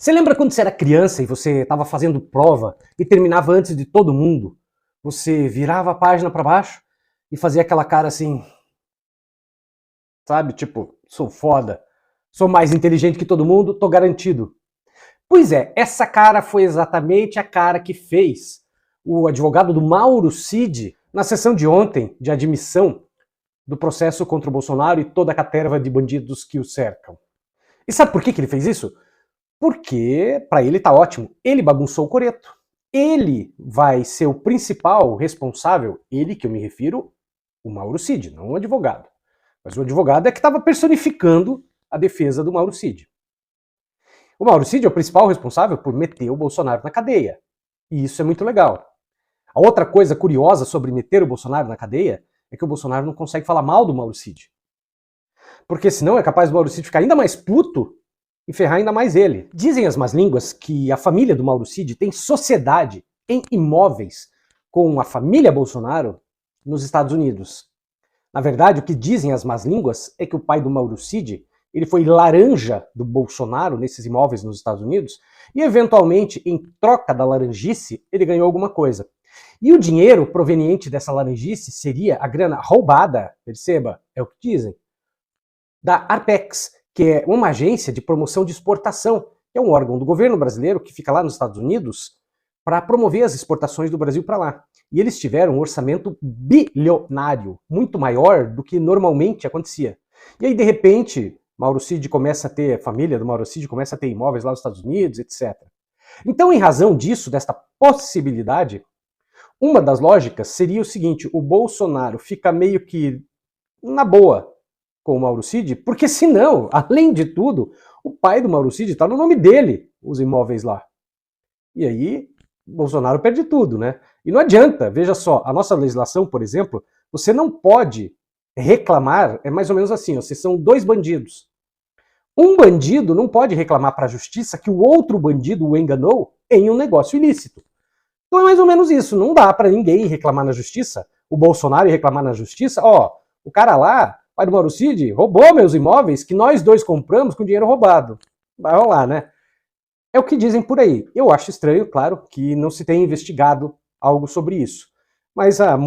Você lembra quando você era criança e você estava fazendo prova e terminava antes de todo mundo? Você virava a página para baixo e fazia aquela cara assim, sabe? Tipo, sou foda, sou mais inteligente que todo mundo, tô garantido. Pois é, essa cara foi exatamente a cara que fez o advogado do Mauro Cid na sessão de ontem de admissão do processo contra o Bolsonaro e toda a caterva de bandidos que o cercam. E sabe por que ele fez isso? Porque para ele tá ótimo. Ele bagunçou o coreto. Ele vai ser o principal responsável, ele que eu me refiro, o Mauro Cid, não o advogado. Mas o advogado é que estava personificando a defesa do Mauro Cid. O Mauro Cid é o principal responsável por meter o Bolsonaro na cadeia. E isso é muito legal. A outra coisa curiosa sobre meter o Bolsonaro na cadeia é que o Bolsonaro não consegue falar mal do Mauro Cid. Porque senão é capaz do Mauro Cid ficar ainda mais puto e ferrar ainda mais ele. Dizem as más línguas que a família do Mauro Cid tem sociedade em imóveis com a família Bolsonaro nos Estados Unidos. Na verdade, o que dizem as más línguas é que o pai do Mauro Cid ele foi laranja do Bolsonaro nesses imóveis nos Estados Unidos e, eventualmente, em troca da laranjice, ele ganhou alguma coisa. E o dinheiro proveniente dessa laranjice seria a grana roubada, perceba, é o que dizem, da Arpex, que é uma agência de promoção de exportação, que é um órgão do governo brasileiro que fica lá nos Estados Unidos para promover as exportações do Brasil para lá. E eles tiveram um orçamento bilionário, muito maior do que normalmente acontecia. E aí, de repente, Mauro Cid começa a ter, a família do Mauro Cid começa a ter imóveis lá nos Estados Unidos, etc. Então, em razão disso, desta possibilidade, uma das lógicas seria o seguinte: o Bolsonaro fica meio que na boa com o Mauro Cid, porque senão, além de tudo, o pai do Mauro Cid está no nome dele, os imóveis lá. E aí, Bolsonaro perde tudo, né? E não adianta, veja só, a nossa legislação, por exemplo, você não pode reclamar, é mais ou menos assim, ó, vocês são dois bandidos. Um bandido não pode reclamar para a justiça que o outro bandido o enganou em um negócio ilícito. Então é mais ou menos isso, não dá para ninguém reclamar na justiça, o Bolsonaro reclamar na justiça, ó, o cara lá, pai do Mauro Cid, roubou meus imóveis que nós dois compramos com dinheiro roubado. Vai rolar, né? É o que dizem por aí. Eu acho estranho, claro, que não se tenha investigado algo sobre isso. Mas a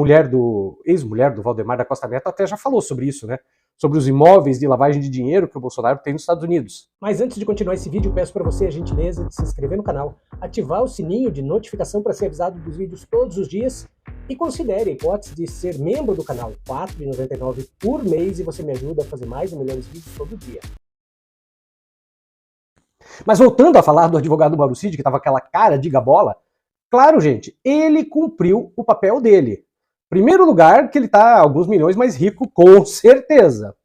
ex-mulher do Valdemar da Costa Neto até já falou sobre isso, né? Sobre os imóveis de lavagem de dinheiro que o Bolsonaro tem nos Estados Unidos. Mas antes de continuar esse vídeo, peço para você a gentileza de se inscrever no canal, ativar o sininho de notificação para ser avisado dos vídeos todos os dias e considere a hipótese de ser membro do canal, R$ 4,99 por mês, e você me ajuda a fazer mais e melhores vídeos todo dia. Mas voltando a falar do advogado Mauro Cid, que estava aquela cara de gabola, claro, gente, ele cumpriu o papel dele. Primeiro lugar, que ele está alguns milhões mais rico, com certeza.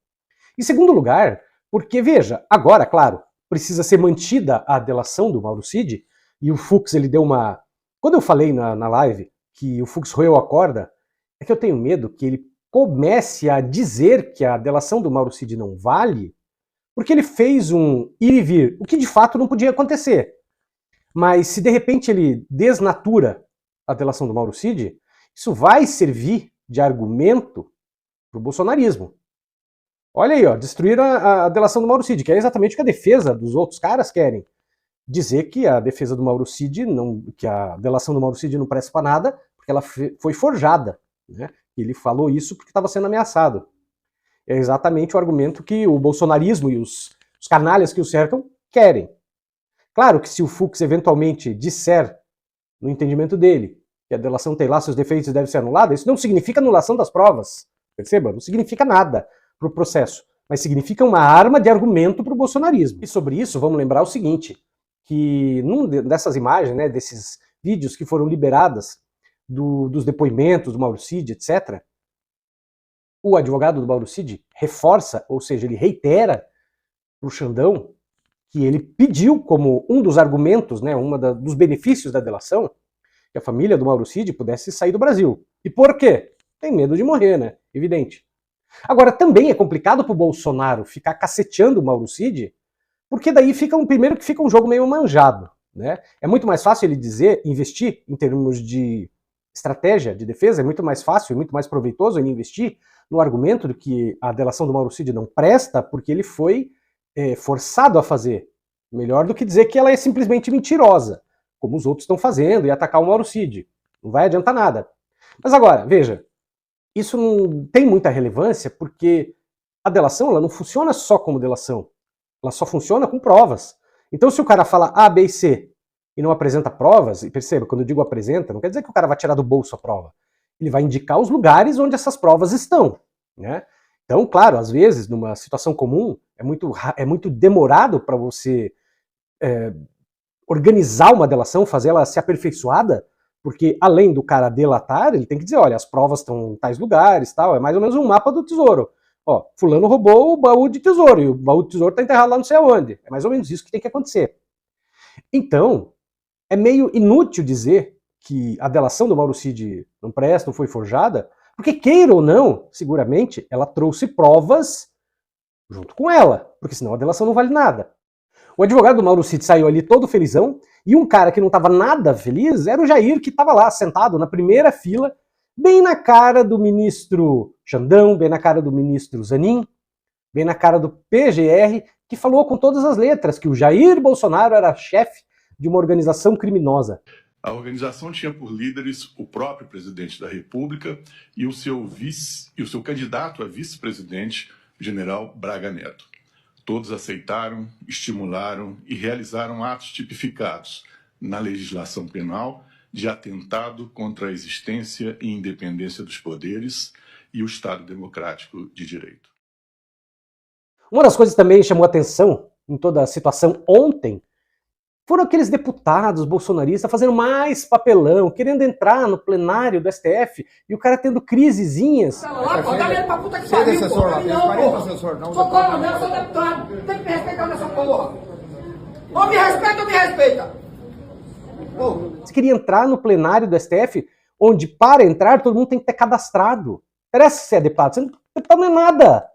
E segundo lugar, porque, veja, agora, claro, precisa ser mantida a delação do Mauro Cid, e o Fux, ele deu uma... Quando eu falei na live que o Fux roeu a corda, é que eu tenho medo que ele comece a dizer que a delação do Mauro Cid não vale, porque ele fez um ir e vir, o que de fato não podia acontecer. Mas se de repente ele desnatura a delação do Mauro Cid, isso vai servir de argumento para o bolsonarismo. Olha aí, ó, destruíram a delação do Mauro Cid, que é exatamente o que a defesa dos outros caras querem. Dizer que a defesa do Mauro Cid, que a delação do Mauro Cid não presta para nada, porque ela foi forjada. Né? Ele falou isso porque estava sendo ameaçado. É exatamente o argumento que o bolsonarismo e os canalhas que o cercam querem. Claro que se o Fux eventualmente disser, no entendimento dele, que a delação tem lá seus defeitos e deve ser anulada, isso não significa anulação das provas. Perceba? Não significa nada para o processo, mas significa uma arma de argumento para o bolsonarismo. E sobre isso, vamos lembrar o seguinte, que num dessas imagens, né, desses vídeos que foram liberadas dos depoimentos do Mauro Cid, etc., o advogado do Mauro Cid reforça, ou seja, ele reitera para o Xandão que ele pediu como um dos argumentos, né, dos benefícios da delação, que a família do Mauro Cid pudesse sair do Brasil. E por quê? Tem medo de morrer, né? Evidente. Agora, também é complicado para o Bolsonaro ficar caceteando o Mauro Cid, porque daí primeiro que fica um jogo meio manjado. Né? É muito mais fácil ele dizer, investir em termos de estratégia de defesa, é muito mais fácil e muito mais proveitoso ele investir no argumento de que a delação do Mauro Cid não presta porque ele foi forçado a fazer. Melhor do que dizer que ela é simplesmente mentirosa, como os outros estão fazendo, e atacar o Mauro Cid. Não vai adiantar nada. Mas agora, veja, isso não tem muita relevância porque a delação ela não funciona só como delação. Ela só funciona com provas. Então se o cara fala A, B e C e não apresenta provas, e perceba, quando eu digo apresenta, não quer dizer que o cara vai tirar do bolso a prova. Ele vai indicar os lugares onde essas provas estão, né? Então, claro, às vezes, numa situação comum, é muito demorado para você organizar uma delação, fazer ela ser aperfeiçoada, porque além do cara delatar, ele tem que dizer, olha, as provas estão em tais lugares, tal, é mais ou menos um mapa do tesouro. Ó, fulano roubou o baú de tesouro, e o baú de tesouro está enterrado lá não sei aonde. É mais ou menos isso que tem que acontecer. Então, é meio inútil dizer que a delação do Mauro Cid não presta, não foi forjada, porque queira ou não, seguramente, ela trouxe provas junto com ela, porque senão a delação não vale nada. O advogado do Mauro Cid saiu ali todo felizão, e um cara que não estava nada feliz era o Jair, que estava lá, sentado na primeira fila, bem na cara do ministro Xandão, bem na cara do ministro Zanin, bem na cara do PGR, que falou com todas as letras que o Jair Bolsonaro era chefe de uma organização criminosa. A organização tinha por líderes o próprio presidente da República e o seu candidato a vice-presidente, general Braga Neto. Todos aceitaram, estimularam e realizaram atos tipificados na legislação penal de atentado contra a existência e independência dos poderes e o Estado democrático de direito. Uma das coisas que também chamou atenção em toda a situação ontem foram aqueles deputados bolsonaristas fazendo mais papelão, querendo entrar no plenário do STF e o cara tendo crisezinhas. Você queria entrar no plenário do STF, onde para entrar todo mundo tem que ter cadastrado. Parece que você é deputado, você não é nada.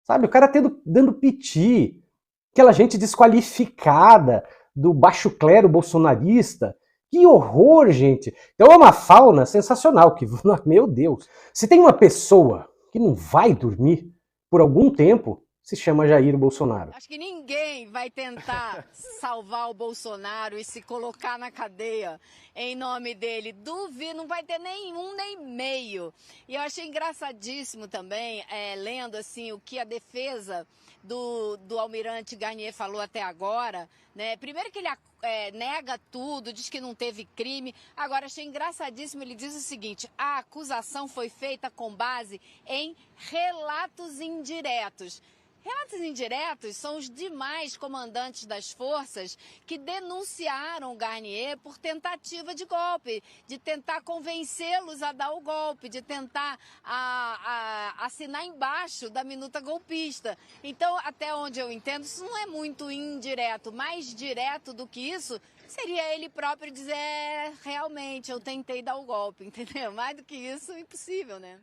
Sabe, o cara dando piti, aquela gente desqualificada do baixo clero bolsonarista. Que horror, gente! Então é uma fauna sensacional, que, meu Deus. Se tem uma pessoa que não vai dormir por algum tempo, se chama Jair Bolsonaro. Acho que ninguém vai tentar salvar o Bolsonaro e se colocar na cadeia em nome dele. Duvido, não vai ter nenhum nem meio. E eu achei engraçadíssimo também, lendo assim o que a defesa do almirante Garnier falou até agora, né? Primeiro que ele nega tudo, diz que não teve crime. Agora, achei engraçadíssimo, ele diz o seguinte: a acusação foi feita com base em relatos indiretos. Relatos indiretos são os demais comandantes das forças que denunciaram o Garnier por tentativa de golpe, de tentar convencê-los a dar o golpe, de tentar assinar embaixo da minuta golpista. Então, até onde eu entendo, isso não é muito indireto. Mais direto do que isso seria ele próprio dizer, realmente, eu tentei dar o golpe, entendeu? Mais do que isso, impossível, né?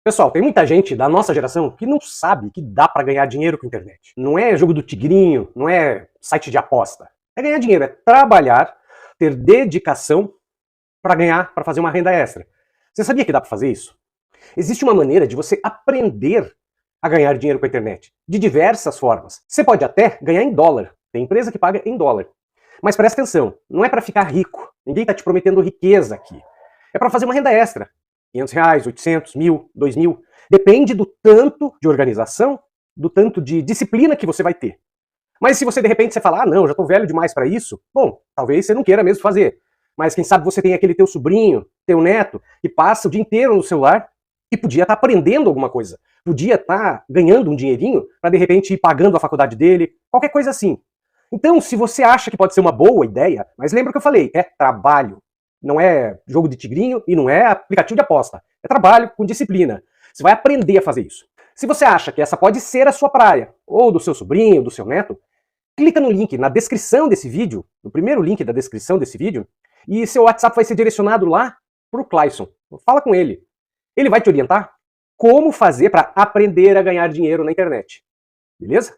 Pessoal, tem muita gente da nossa geração que não sabe que dá pra ganhar dinheiro com a internet. Não é jogo do tigrinho, não é site de aposta. É ganhar dinheiro, é trabalhar, ter dedicação pra ganhar, pra fazer uma renda extra. Você sabia que dá pra fazer isso? Existe uma maneira de você aprender a ganhar dinheiro com a internet, de diversas formas. Você pode até ganhar em dólar. Tem empresa que paga em dólar. Mas presta atenção, não é pra ficar rico. Ninguém tá te prometendo riqueza aqui. É pra fazer uma renda extra. R$500, 800, 1.000, 2.000. Depende do tanto de organização, do tanto de disciplina que você vai ter. Mas se você de repente você fala, não, já estou velho demais para isso, bom, talvez você não queira mesmo fazer. Mas quem sabe você tem aquele teu sobrinho, teu neto, que passa o dia inteiro no celular e podia estar aprendendo alguma coisa. Podia estar ganhando um dinheirinho para de repente ir pagando a faculdade dele, qualquer coisa assim. Então, se você acha que pode ser uma boa ideia, mas lembra o que eu falei, é trabalho. Não é jogo de tigrinho e não é aplicativo de aposta. É trabalho com disciplina. Você vai aprender a fazer isso. Se você acha que essa pode ser a sua praia, ou do seu sobrinho, do seu neto, clica no link na descrição desse vídeo, no primeiro link da descrição desse vídeo, e seu WhatsApp vai ser direcionado lá para o Clayson. Fala com ele. Ele vai te orientar como fazer para aprender a ganhar dinheiro na internet. Beleza?